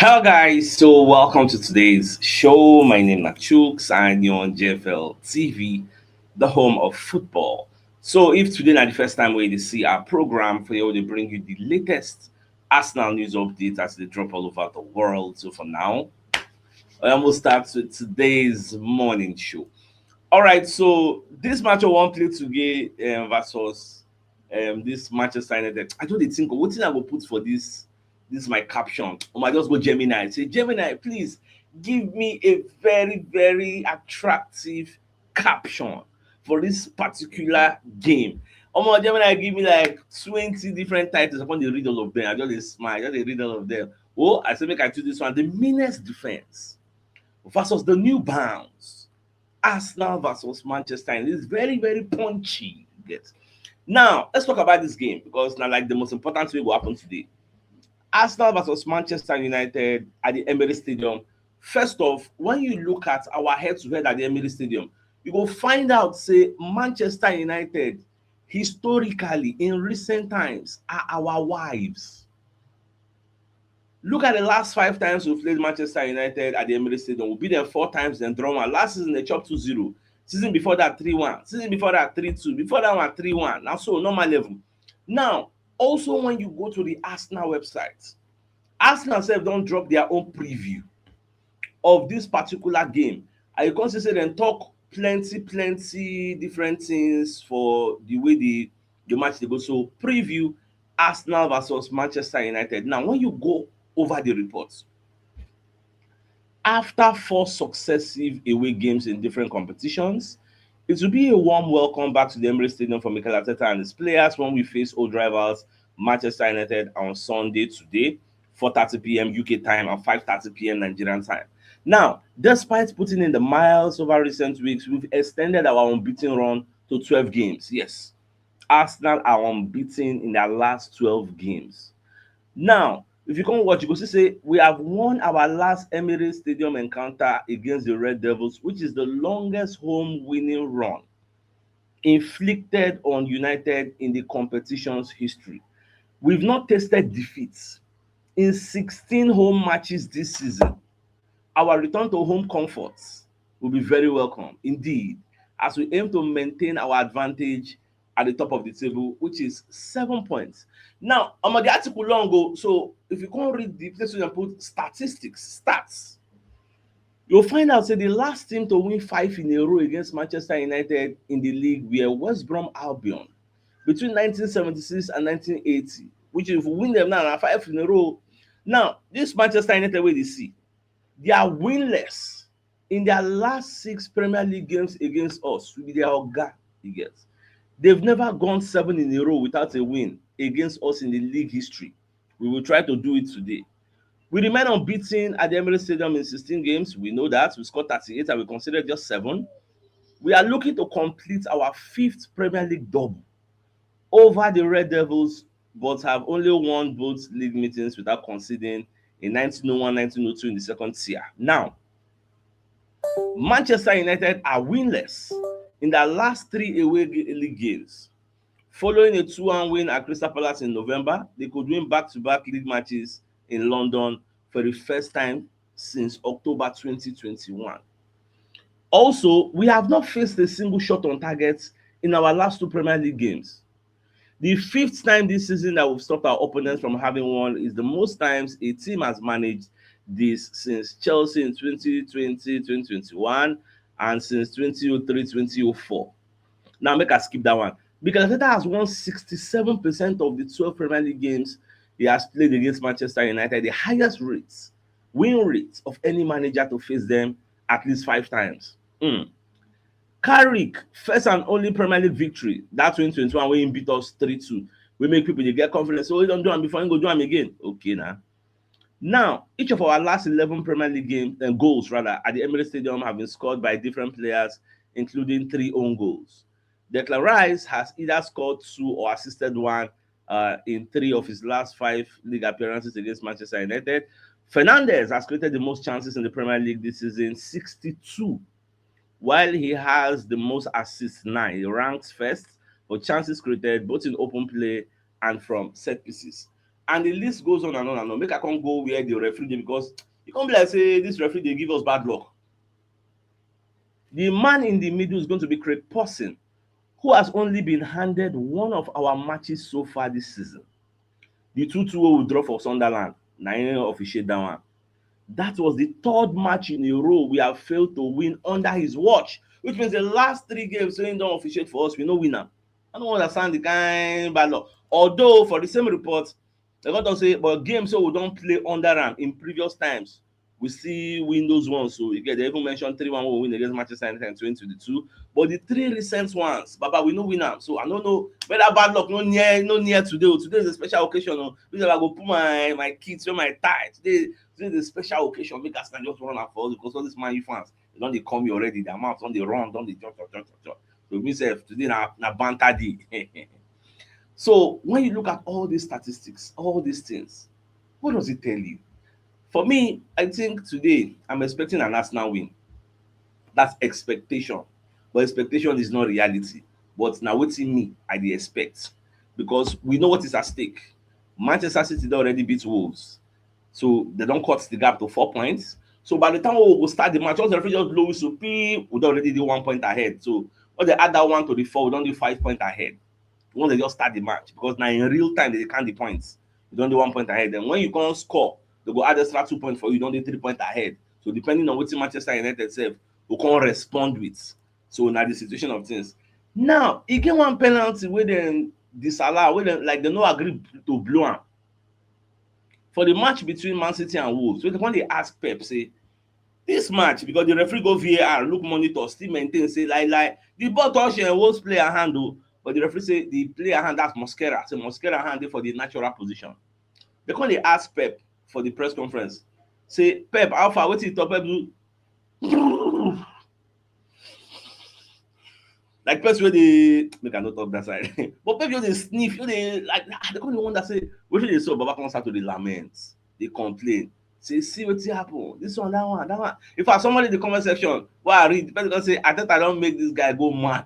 Hello guys, so welcome to today's show. My name is CHUKS and you're on JFL TV, the home of football. So if today is the first time where you see our program, for you to bring you the latest Arsenal news updates as they drop all over the world. So for now, I will start with today's morning show. All right, so this match I want play today versus this Manchester United. I don't dey think of what thing I go put for this my caption. I might just go Gemini. Say Gemini, please give me a very attractive caption for this particular game. Gemini give me like 20 different titles. I want to read all of them. I just dey smile, I just dey read all of them. Oh, I say make I choose this one. The meanest defense versus the new bounce. Arsenal versus Manchester United. It's very punchy. Get now. Let's talk about this game because now like the most important thing will happen today. Arsenal versus Manchester United at the Emirates Stadium. First off, when you look at our head-to-head at the Emirates Stadium, you go find out say Manchester United historically in recent times are our wives. Look at the last 5 times we played Manchester United at the Emirates Stadium. We beat them 4 times, then draw one. Last season they chopped 2-0. Season before that 3-1. Season before that 3-2. Before that one 3-1. Now so normal level. Now, also when you go to the Arsenal website, Arsenal sef don drop their own preview of this particular game. And you can see say dem talk plenty different things for the way the match dey go. So preview Arsenal versus Manchester United. Now when you go over the reports, after 4 successive away games in different competitions, it will be a warm welcome back to the Emirates Stadium for Mikel Arteta and his players when we face old rivals Manchester United on Sunday today, 4:30 p.m. UK time and 5:30 p.m. Nigerian time. Now, despite putting in the miles over recent weeks, we've extended our unbeaten run to 12 games. Yes, Arsenal are unbeaten in their last 12 games. Now, if you come watch, you go see say we have won our last Emirates Stadium encounter against the Red Devils, which is the longest home winning run inflicted on United in the competition's history. We've not tasted defeats in 16 home matches this season. Our return to home comforts will be very welcome indeed as we aim to maintain our advantage at the top of the table, which is 7 points. Now, the article long go, so if you can't read the place where put statistics, stats, you'll find out say the last team to win 5 in a row against Manchester United in the league were West Brom Albion between 1976 and 1980, which if we win them now, na 5 in a row. Now, this Manchester United wey dey see, they are winless in their last 6 Premier League games against us. We be their oga, you get. They've never gone 7 in a row without a win against us in the league history. We will try to do it today. We remain unbeaten at the Emirates Stadium in 16 games. We know that. We scored 38 and we considered just 7. We are looking to complete our 5th Premier League double over the Red Devils, but have only won both league meetings without conceding in 1901, 1902 in the second tier. Now, Manchester United are winless in their last 3 away league games. Following a 2-1 win at Crystal Palace in November, they could win back-to-back league matches in London for the first time since October 2021. Also, we have not faced a single shot on target in our last 2 Premier League games. The 5th time this season that we've stopped our opponents from having one is the most times a team has managed this since Chelsea in 2020-2021 and since 2003-2004. Now make us skip that one. Because Arteta has won 67% of the 12 Premier League games he has played against Manchester United, the highest rates, win rates of any manager to face them at least 5 times. Carrick, first and only Premier League victory, that 2021 when he beat us 3-2. We make people they get confidence. So we don't do them before, you go do them again. Okay now. Now, each of our last 11 Premier League games and goals rather at the Emirates Stadium have been scored by different players, including 3 own goals. Declan Rice has either scored 2 or assisted 1 in 3 of his last 5 league appearances against Manchester United. Fernandes has created the most chances in the Premier League this season, 62, while he has the most assists, 9. He ranks first for chances created both in open play and from set pieces. And the list goes on and on and on. Make I can't go where the referee dey, because you can't be like say this referee dey give us bad luck. The man in the middle is going to be Craig Pawson, who has only been handed one of our matches so far this season. The 2-2 wey we draw for Sunderland, na him officiate that one. That was the third match in a row we have failed to win under his watch, which means the last 3 games wey him don officiate for us, we no win am. I no understand the kind bad luck. Although for the same report, dem come talk say but games wey we don play under am in previous times, we still win those ones. So you get, they even mention 3-1 wey we win against Manchester United in 2022, but the 3 recent ones, baba, we no win am. So I no know whether bad luck no near today. Today is a special occasion. Which I go put my kids wear my tie. Today is a special occasion. Make us just run am for us, because all these Man U fans, they don dey come here already. Their mouth don dey run, don dey jump. So me sef today na banter day. So when you look at all these statistics, all these things, what does it tell you? For me, I think today I'm expecting an Arsenal win. That's expectation. But expectation is not reality. But na wetin me I dey expect, because we know what is at stake. Manchester City don already beat Wolves, so they don cut the gap to 4 points. So by the time we go start the match, once the referee just blow whistle, we don already dey 1 point ahead. So once they add that one to the 4, we don dey 5 points ahead. Once they just start the match, because now in real time they count the points, you don't do 1 point ahead. Then when you can't score, they go add extra 2 points for you, you don't do 3 points ahead. So depending on what Manchester United self we can't respond with. So now the situation of things. Now he get one penalty where then disallow, where then like they no agree to blow am for the match between Man City and Wolves. So when they ask Pep, say this match, because the referee go VAR, look monitor, still maintain, say like the ball touch Wolves player hand, but the referee say the player hand, that's Mosquera. So Mosquera hand for the natural position. They come, they ask Pep for the press conference. Say, Pep, how far? What you talk, Pep do? Like person where they make I not talk that side. But Pep just they sniff, they like they come the one that say, what they saw, Baba comes out to the lament, they complain. Say, see what happen. This one, that one, that one. If I somebody in the comment section, what I read, the person gonna say, I thought I don't make this guy go mad.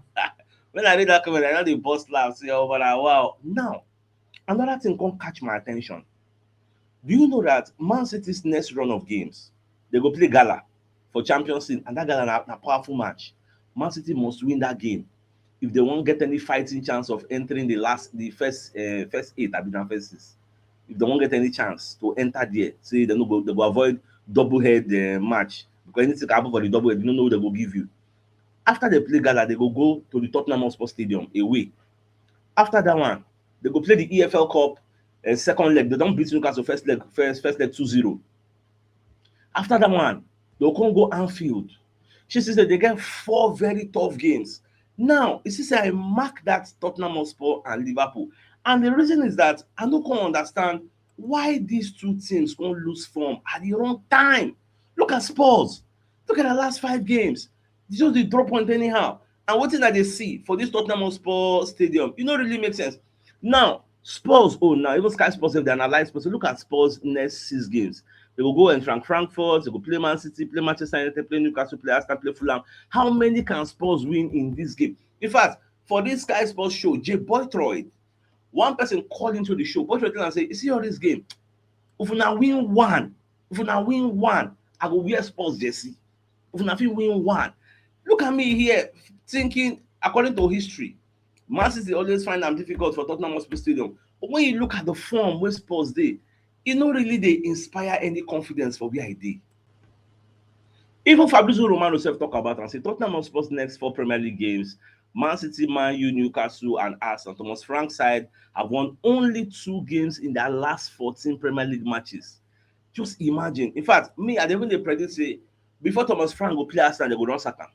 When I read that comment, I know the boss laugh, say, oh, but wow. Now, another thing come catch my attention. Do you know that Man City's next run of games, they go play Gala for Champions League, and that Gala na powerful match. Man City must win that game if they won't get any fighting chance of entering the first 8, I mean first 6. If they won't get any chance to enter there, say they go avoid double head match, because anything can happen for the double head, you don't know who they go give you. After they play Gala, they go to the Tottenham Hotspur Stadium away. After that one, they go play the EFL Cup second leg. They don't beat Newcastle first leg 2-0. After that one, they'll come go Anfield. She says that they get 4 very tough games. Now, you see, say I mark that Tottenham Hotspur and Liverpool. And the reason is that I don't understand why these two teams can't lose form at the wrong time. Look at Spurs. Look at the last 5 games. They just they drop point anyhow. And what thing that they see for this Tottenham Hotspur stadium, you know, really makes sense. Now, Spurs, now even Sky Sports, if they analyze Spurs, so look at Spurs' next 6 games. They will go and Frankfurt, they will play Man City, play Manchester United, play Newcastle, play Arsenal, play Fulham. How many can Spurs win in this game? In fact, for this Sky Sports show, Jay Boytroyd, one person called into the show, Boytroyd tell and say, you see all this game? If we now win one, I go wear Spurs jersey. If we now win one. Look at me here, thinking, according to history, Man City always find them difficult for Tottenham Hotspur Stadium. But when you look at the form where Spurs dey, it no really they inspire any confidence for where I dey. Even Fabrizio Romano self talk about and say Tottenham Hotspur's next 4 Premier League games, Man City, Man U, Newcastle, and Arsenal. Thomas Frank's side have won only 2 games in their last 14 Premier League matches. Just imagine. In fact, me, I even they predict say before Thomas Frank go play Arsenal, they go run sack am,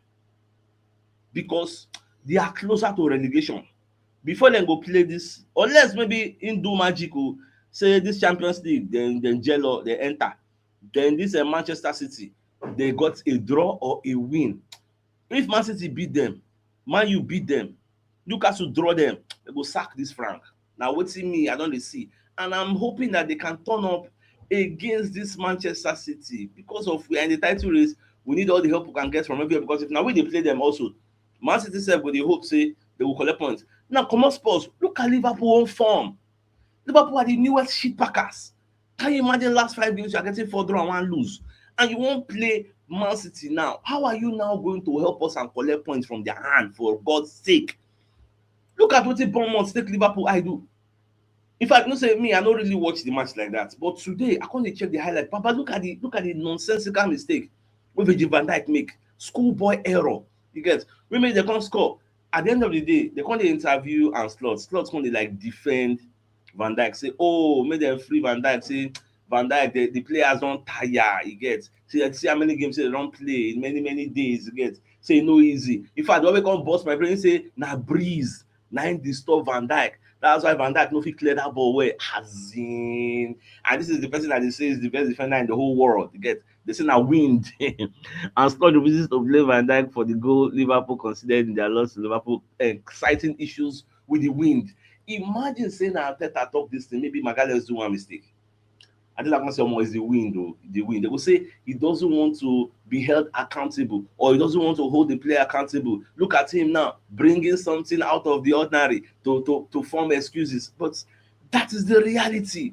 because they are closer to relegation. Before they go play this, unless maybe in do magical, say this Champions League, then Jello, they enter. Then this Manchester City, they got a draw or a win. If Man City beat them, Man U beat them, Newcastle draw them, they go sack this Frank. Now wetin me, I don't see. And I'm hoping that they can turn up against this Manchester City, because of we are in the title race. We need all the help we can get from everywhere, because if now we they play them also, Man City self go dey hope say they will collect points. Now comot Spurs, look at Liverpool on form. Liverpool are the newest shit packers. Can you imagine last 5 games you are getting 4 draw and 1 lose? And you won't play Man City now. How are you now going to help us and collect points from their hand, for God's sake? Look at wetin Bournemouth take Liverpool I do. In fact, no say me, I don't really watch the match like that. But today, I can't check the highlight. Papa, look at the nonsensical mistake wey Virgil van Dijk make. Schoolboy error. You get? We made they can't score. At the end of the day, they can't interview and Slot. Slot can't like defend Van Dijk. Say, oh, make them free Van Dijk. Say Van Dijk, the players don't tire. You get? See how many games they don't play in many days. You get? Say no easy. In fact, when we come bust my brain, say na breeze. Nine disturb Van Dijk. That's why Van Dijk no fit clear that ball well. As in, and this is the person that they say is the best defender in the whole world. You get? They say na wind. And Scott refuses to blame Van Dijk for the goal Liverpool considered in their loss to Liverpool, citing issues with the wind. Imagine saying that Arteta talk this thing, maybe Magalhaes do one mistake. I think like say is the wind though, the wind. They will say he doesn't want to be held accountable or he doesn't want to hold the player accountable. Look at him now, bringing something out of the ordinary to form excuses. But that is the reality.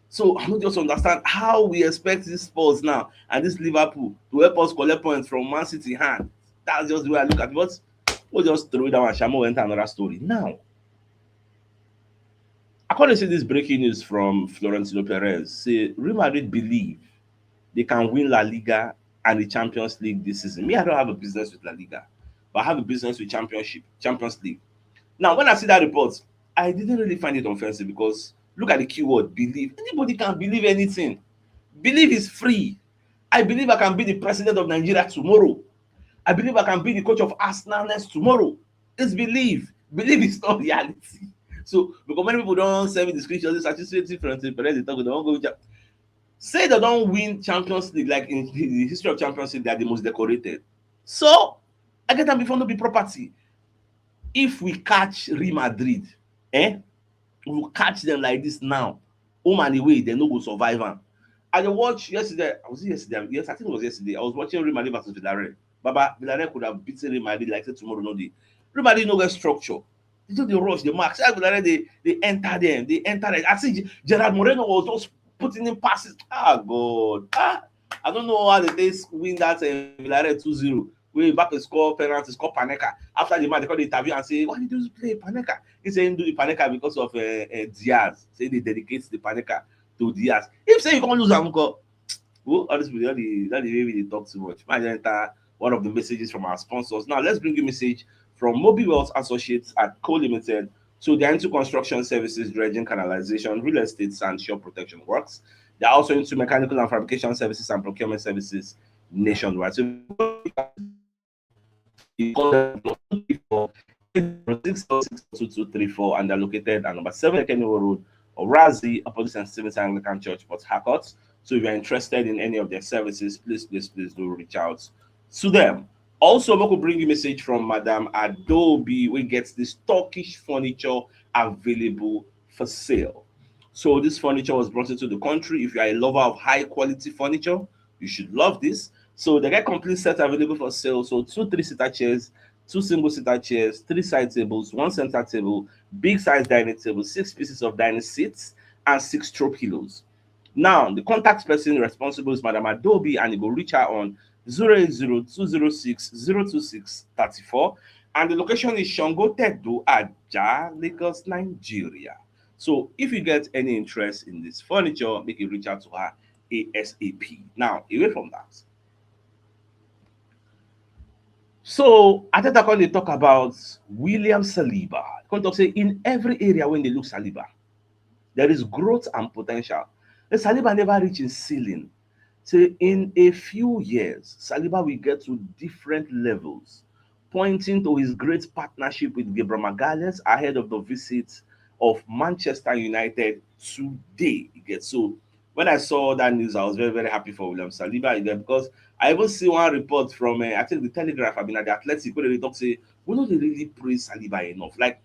So I don't just understand how we expect this Spurs now and this Liverpool to help us collect points from Man City hand. That's just the way I look at it. But we'll just throw it down and Shamo went another story. Now, according to this breaking news from Florentino Perez, say Real Madrid believe they can win La Liga and the Champions League this season. Me, I don't have a business with La Liga, but I have a business with Champions League. Now, when I see that report, I didn't really find it offensive because look at the keyword believe. Anybody can believe anything. Believe is free. I believe I can be the president of Nigeria tomorrow. I believe I can be the coach of Arsenal next tomorrow. It's believe. Believe is not reality. So, because many people don't send me the screenshots, it's actually different. They don't go with say they don't win Champions League, like in the history of Champions League, they are the most decorated. So, I get them before no be property. If we catch Real Madrid, we will catch them like this now. Home and away, they no go survive. I watched yesterday. Was it yesterday? Yes, I think it was yesterday. I was watching Real Madrid versus Villarreal. Baba, Villarreal could have beaten Real Madrid like say tomorrow, no day. Real Madrid no get structure. They do the rush, the mark. Villarreal, they enter them. They enter it. I see Gerard Moreno was just putting in passes. God. I don't know how they win that Villarreal 2-0. Where Mbappe score penalty, score Panenka. After the match, they call the interview and say, why did you play Panenka? He said he do the Panenka because of Diaz. Say they dedicate the Panenka to Diaz. If say you can't lose Amuko, well, honestly, that the way they talk too much. Might enter one of the messages from our sponsors. Now, let's bring you a message from Moby Wells Associates at Co Limited. So they're into construction services, dredging, canalization, real estate, and shore protection works. They're also into mechanical and fabrication services and procurement services nationwide. So you call them 6062234 and they're located at number 7 Kenny Road, Orazi, opposite St. Stephen's Anglican Church, Port Harcourt. So if you're interested in any of their services, please do reach out to them. Also, we could bring you a message from Madam Adobe. We get this Turkish furniture available for sale. So this furniture was brought into the country. If you are a lover of high quality furniture, you should love this. So they get complete set available for sale. So 2 3-seater chairs, 2 single-seater chairs, 3 side tables, 1 center table, big size dining table, 6 pieces of dining seats, and 6 throw pillows. Now, the contact person responsible is Madam Adobe, and you go reach her on 080-206-026-34. And the location is Shango Tedo, Aja, Lagos, Nigeria. So if you get any interest in this furniture, make you reach out to her ASAP. Now, away from that. So I think they talk about William Saliba. They talk say in every area when they look Saliba, there is growth and potential. The Saliba never reach his ceiling. So in a few years, Saliba will get to different levels, pointing to his great partnership with Gabriel Magalhaes ahead of the visit of Manchester United today. So when I saw that news, I was very, very happy for William Saliba because I even see one report from I think the Telegraph, I mean at the Athletic, where they talk say we know they really praise Saliba enough. Like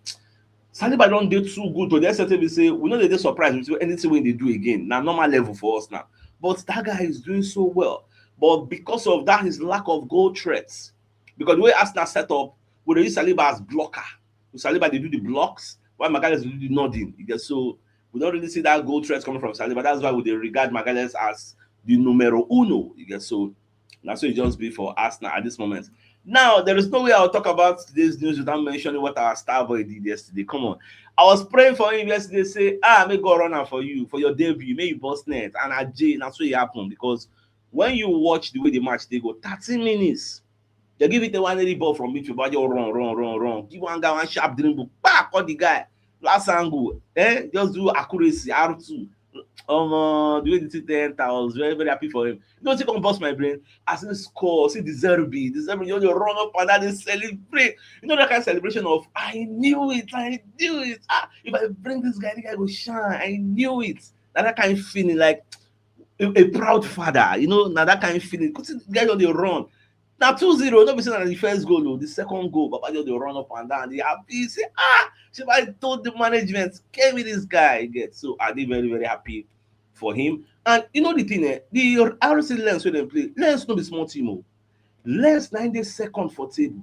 Saliba don't do too good to the extent we say we know they surprised with anything when they do again. Now normal level for us now. But that guy is doing so well. But because of that, his lack of goal threats, because the way Arsenal set up, we they use Saliba as blocker. With Saliba they do the blocks, while Magalhaes do the nodding. So We don't really see that goal threat coming from Saliba. That's why they regard Magalhaes as the numero uno. You get so that's what it just be for Arsenal at this moment. Now, there is no way I'll talk about today's news without mentioning what our star boy did yesterday. Come on. I was praying for him yesterday, say, may God run out for you, for your debut, may you bust net. And that's what happened. Because when you watch the way the match, they go 30 minutes. They give it a 180 ball from midfield, but you run. Give one guy one sharp dribble, back on the guy. Last angle, just do accuracy, R2. The way the thing enter, I was very, very happy for him. You know, take on bust my brain. As he score, see the Zerbi, you know, run up and then they celebrate. You know that kind of celebration of I knew it. If I bring this guy, the guy will shine. I knew it. That kind of feeling like a proud father, you know, now that kind of feeling. Because the guy on the run. Now 2-0, don't be saying the first goal, the second goal, but they run up and down. They happy, say, so I told the management, give me this guy. Get so are they very, very happy for him. And you know the thing, the RC Lens when they play, Lens no be small team. Lens 92nd for table.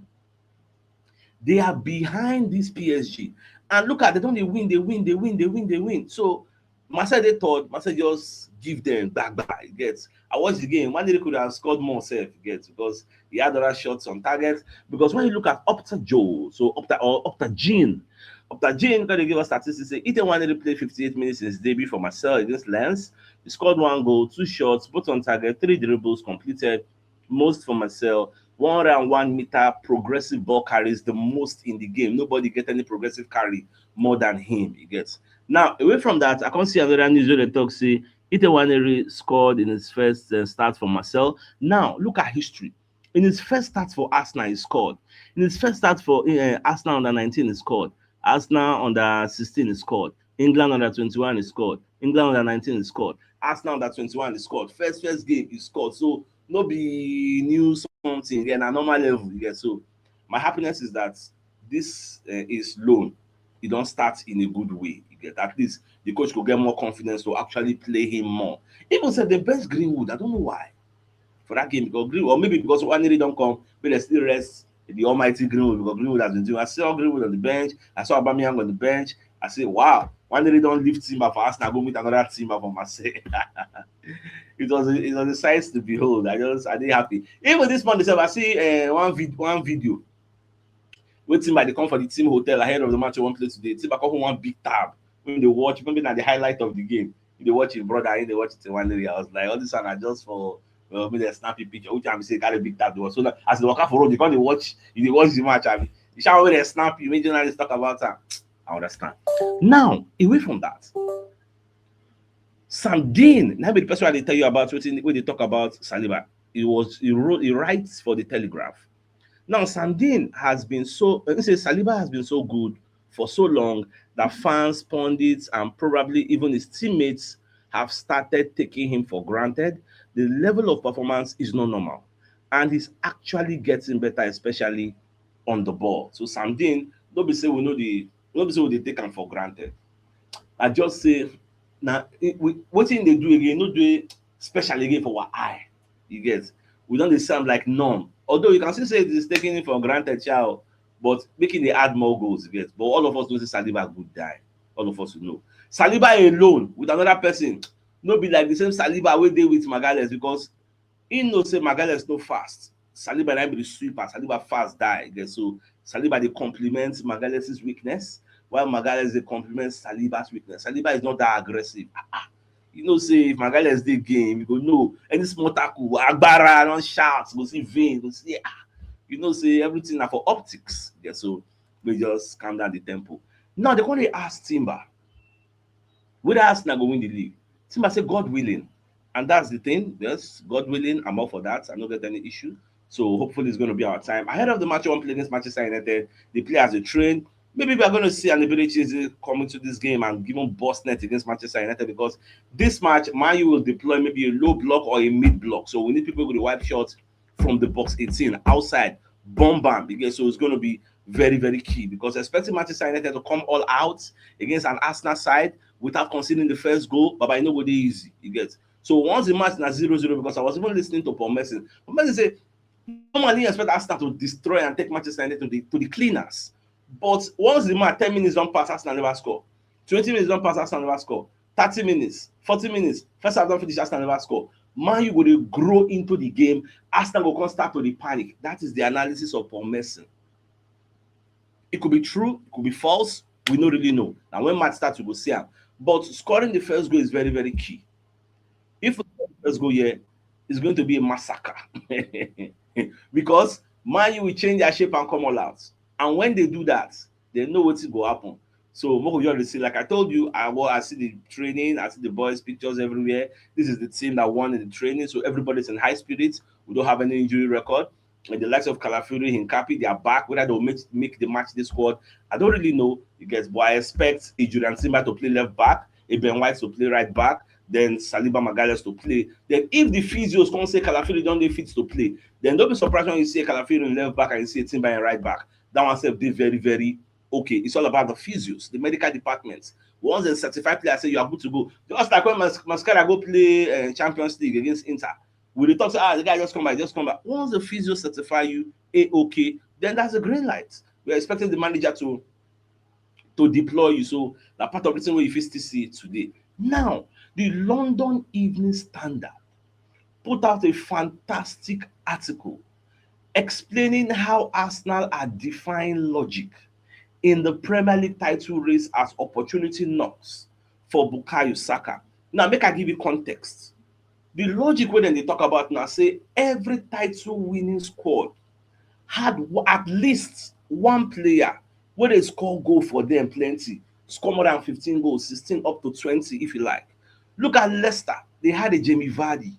They are behind this PSG. And look at they don't they win. So Marcel they thought Marcel just give them back. Gets I watched the game. One day they could have scored more safe, gets because he had other shots on target. Because when you look at Opta Joe, so Opta Jean, because they give us statistics, say Ethan Nwaneri played 58 minutes in his debut for Marcel against Lens. He scored 1 goal, 2 shots, both on target, 3 dribbles completed, most for Marcel. 101-meter progressive ball carries, the most in the game. Nobody get any progressive carry more than him. He gets. Now, away from that, I can't see another news where they talk say Ethan Nwaneri scored in his first start for Marcel. Now, look at history. In his first start for Arsenal, he scored. In his first start for Arsenal under 19, he scored. Arsenal under 16, he scored. England under 21, he scored. England under 19, he scored. Arsenal under 21, he scored. First game, he scored. So, no be new something again, a normal level. Yeah. So, my happiness is that this is loan. He don't start in a good way. You get at least the coach could get more confidence to actually play him more. Even said the best Greenwood. I don't know why for that game because Greenwood, or maybe because Nwaneri don't come, but they still rest the almighty Greenwood because Greenwood has been doing. I saw Greenwood on the bench. I saw Aubameyang on the bench. I say, wow, Nwaneri don't lift Timber for Arsenal, go meet another Timber for Marseille. It was a sight to behold. I did happy. Even this month, I see one video. Waiting by the come for the team hotel ahead of the match I want to play today. Timber come one big tab when they watch, maybe at the highlight of the game. They watch his brother and they watch it in one area. I was like, all this one are just for maybe a snappy picture. Which time say carry big tab. So that, as they walk out for road, they come they watch the match. I mean, you shall already snap. You make journalists talk about that. I understand. Now, away from that, Sam Dean, now be the person I tell you about when they talk about Saliba. He writes for the Telegraph. Now, Sandin has been Saliba has been so good for so long that fans, pundits, and probably even his teammates have started taking him for granted. The level of performance is not normal, and he's actually getting better, especially on the ball. So Sandin, don't be say we take him for granted. I just say now what thing they do again, no do it special again for our eye. You get we don't sound like none. Although you can still say it is taking it for granted, child, but making they add more goals, you get. But all of us know say Saliba could die. All of us will know. Saliba alone with another person, no be like the same Saliba wey dey with Magalhaes because he know say Magalhaes no fast. Saliba na be the sweeper. Saliba fast die. You get. So Saliba dey complement Magalhaes' weakness, while Magalhaes dey complement Saliba's weakness. Saliba is not that aggressive. You know, say if Magalhaes dey game, you go know any small tackle, agbara, don't shout, go see vein, go see you know, say everything na for optics. Yeah, so we just calm down the tempo. Now they come dey ask Timber, whether Arsenal go win the league. Timber say God willing, and that's the thing. Yes, God willing, I'm all for that. I don't get any issue. So hopefully it's going to be our time ahead of the match. One play against Manchester United. They play as a train. Maybe we are going to see an ability coming to this game and give them bust net against Manchester United because this match, Man U will deploy maybe a low block or a mid block. So we need people with the wipe shots from the box 18 outside, bomb bam. Because so it's going to be very, very key because expecting Manchester United to come all out against an Arsenal side without conceding the first goal, but I know what easy. You get. So once the match is 0-0, because I was even listening to Paul Merson. Paul Merson say normally expect Arsenal to destroy and take Manchester United to the cleaners. But once the match 10 minutes don't pass, Arsenal never score. 20 minutes don't pass, Arsenal never score. 30 minutes, 40 minutes, first half don't finish, Arsenal never score. Man, you go to grow into the game. Arsenal will come start to the panic. That is the analysis of Paul Merson. It could be true, it could be false. We don't really know. Now, when match starts, we go see him. But scoring the first goal is very, very key. If we score the first goal here, it's going to be a massacre. Because Man U will change their shape and come all out. And when they do that, they know what will happen. So most of you already see, like I told you, I see the training, I see the boys' pictures everywhere. This is the team that won in the training, so everybody's in high spirits. We don't have any injury record. And the likes of Calafiori, Hincapi, they are back. Whether they'll make the match this squad, I don't really know. You guys, but I expect a Julian Timber to play left back, a Ben White to play right back, then Saliba Magalhaes to play. Then if the physios come say Calafiori don't dey fit to play, then don't be surprised when you see Calafiori in left back and you see a Timber in right back. That one self dey very, very okay. It's all about the physios, the medical department. Once the certified player say you are good to go, just like when Mascara go play Champions League against Inter, we dey talk say the guy just come back, just come back. Once the physio certify you okay, then that's a green light. We're expecting the manager to deploy you. So that part of the thing where you fit still see it today. Now, the London Evening Standard put out a fantastic article explaining how Arsenal are defying logic in the Premier League title race as opportunity knocks for Bukayo Saka. Now, make I give you context. The logic wey dem dey talk about now say every title winning squad had at least one player wey dey score goal for dem plenty, score more than 15 goals, 16 up to 20 if you like. Look at Leicester, they had a Jamie Vardy.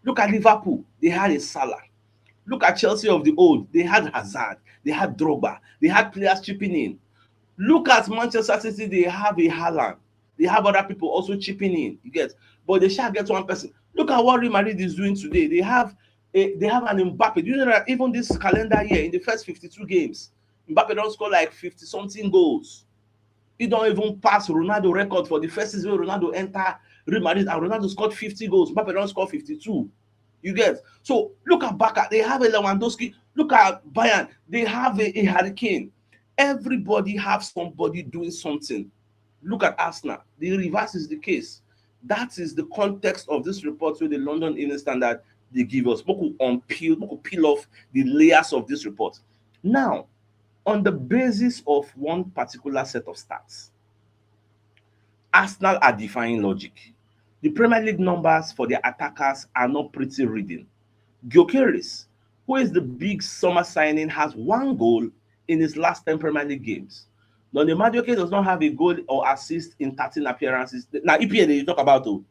Look at Liverpool, they had a Salah. Look at Chelsea of the old, they had Hazard, they had Drogba, they had players chipping in. Look at Manchester City, they have a Haaland. They have other people also chipping in, you get. But they shall get one person. Look at what Real Madrid is doing today. They have an Mbappe. Do you know that even this calendar year, in the first 52 games, Mbappe don't score like 50-something goals. He don't even pass Ronaldo record for the first season when Ronaldo enter Real Madrid and Ronaldo scored 50 goals. Mbappe don't score 52. You get. So look at Barca. They have a Lewandowski. Look at Bayern. They have a Harry Kane. Everybody have somebody doing something. Look at Arsenal. The reverse is the case. That is the context of this report with the London Evening Standard they give us. We could peel off the layers of this report. Now, on the basis of one particular set of stats, Arsenal are defying logic. The Premier League numbers for their attackers are not pretty reading. Gyökeres, who is the big summer signing, has one goal in his last 10 Premier League games. Donny Madueke does not have a goal or assist in 13 appearances. Now, EPL they talk about though.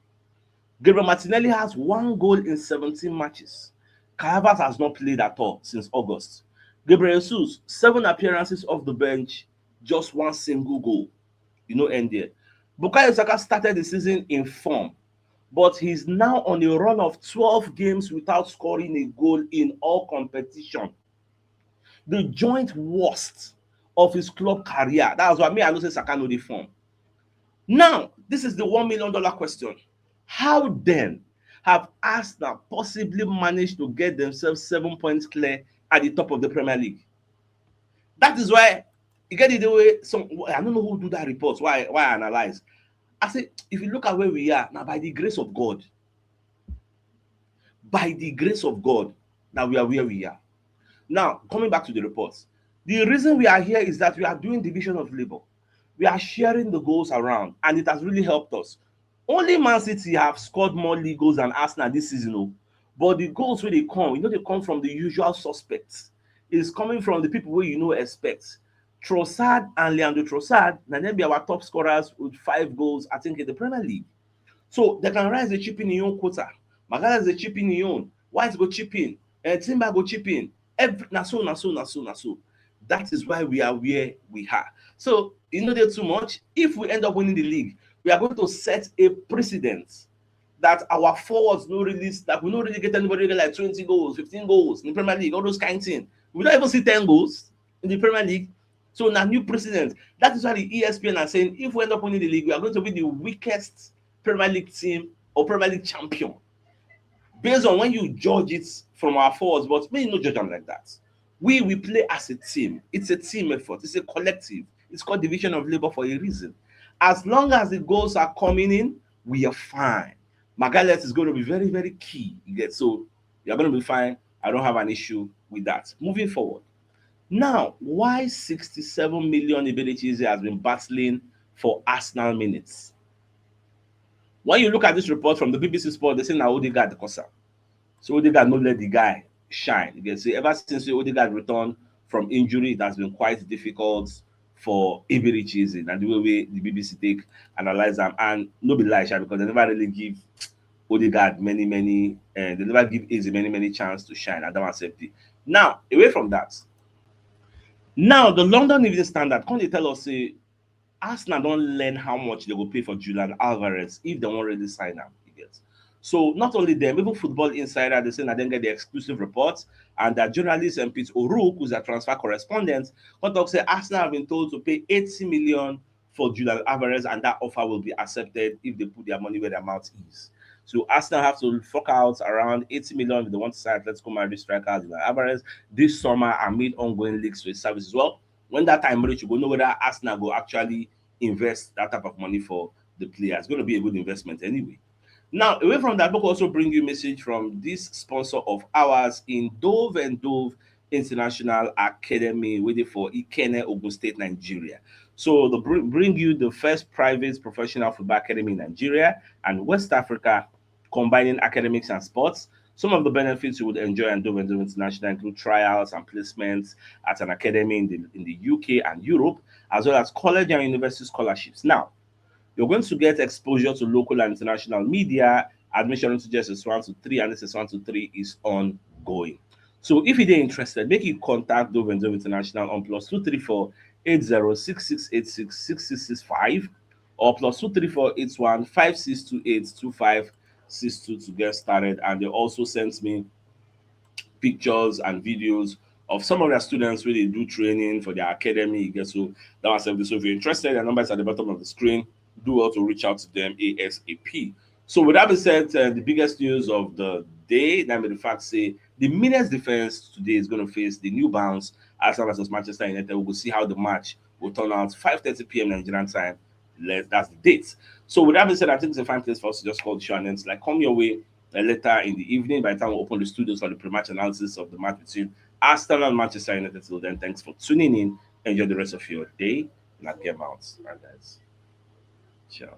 Gabriel Martinelli has one goal in 17 matches. Kai Havertz has not played at all since August. Gabriel Jesus, 7 appearances off the bench, just one single goal. End there. Bukayo Saka started the season in form, but he's now on a run of 12 games without scoring a goal in all competition. The joint worst of his club career. That's why I know say Saka no dey form. Now, this is the $1 million question. How then have Arsenal possibly managed to get themselves 7 points clear at the top of the Premier League? That is why you get the way I don't know who do that report. Why I analyze. I say if you look at where we are now, by the grace of God, that we are where we are. Now, coming back to the reports, the reason we are here is that we are doing division of labor. We are sharing the goals around, and it has really helped us. Only Man City have scored more league goals than Arsenal this season, but the goals where they come, they come from the usual suspects. It's coming from the people where expect. Trossard and Leandro Trossard, now them be our top scorers with 5 goals, I think, in the Premier League. So they can rise the chip in your own quota. Magalhaes the chip in your own. White go chip in. Timber go chip in. So. That is why we are where we are. So, there too much. If we end up winning the league, we are going to set a precedent that our forwards no release, that we don't really get anybody like 20 goals, 15 goals in the Premier League, all those kind of things. We don't even see 10 goals in the Premier League. So now new precedent. That is why the ESPN are saying if we end up winning the league, we are going to be the weakest Premier League team or Premier League champion. Based on when you judge it from our forwards, but may not judge them like that. We play as a team. It's a team effort. It's a collective. It's called division of labor for a reason. As long as the goals are coming in, we are fine. Magalhaes is going to be very, very key. You get so you're going to be fine. I don't have an issue with that. Moving forward. Now, why 67 million Iberichise has been battling for Arsenal minutes? When you look at this report from the BBC Sport, they say now Odegaard the cause am. So Odegaard no let the guy shine. You can see ever since Odegaard returned from injury, it has been quite difficult for Iberichise and the way the BBC take analyze them. And no be lie, sha, because they never really give Odegaard they never give Eze many chance to shine. I don't accept it. Now, away from that, now the London Evening Standard, can they tell us say Arsenal don't learn how much they will pay for Julian Alvarez if they won't really sign him. You get. So not only them, even Football Insider, they say that they get the exclusive reports, and that journalist and Pete O'Rourke, who's a transfer correspondent, what talk say Arsenal have been told to pay 80 million for Julian Alvarez, and that offer will be accepted if they put their money where their mouth is. So Arsenal have to fork out around 80 million if they want to sign Atletico Madrid striker Julian Alvarez this summer amid ongoing leaks to his service as well. When that time reach, you go know whether Arsenal go actually invest that type of money for the player. It's going to be a good investment anyway. Now, away from that, book also bring you message from this sponsor of ours in Dove and Dove International Academy, waiting for Ikene, Ogun State, Nigeria. So they bring you the first private professional football academy in Nigeria and West Africa, combining academics and sports. Some of the benefits you would enjoy at Dove and Dove International include trials and placements at an academy in the UK and Europe, as well as college and university scholarships. Now, you're going to get exposure to local and international media. Admission into JSS 1 to 3 and SS 1 to 3 is ongoing. So if you're interested, make you contact Dove and Dove International on +234 8066866665 or +234 56282562 to get started. And they also sent me pictures and videos of some of their students really do training for their academy. You get so that was everything. So if you're interested, their number is at the bottom of the screen. Do well to reach out to them ASAP. So with that being said, the biggest news of the day, that may the fact say the Millers defense today is going to face the new bounce Arsenal versus Manchester United. We will see how the match will turn out 5:30 p.m. Nigerian time. That's the date. So with that being said, I think it's a fine place for us to just call the show and then it's like come your way later in the evening by the time we open the studios for the pre-match analysis of the match between Arsenal and Manchester United. Till then, thanks for tuning in. Enjoy the rest of your day. Not get out. All right, guys. Ciao.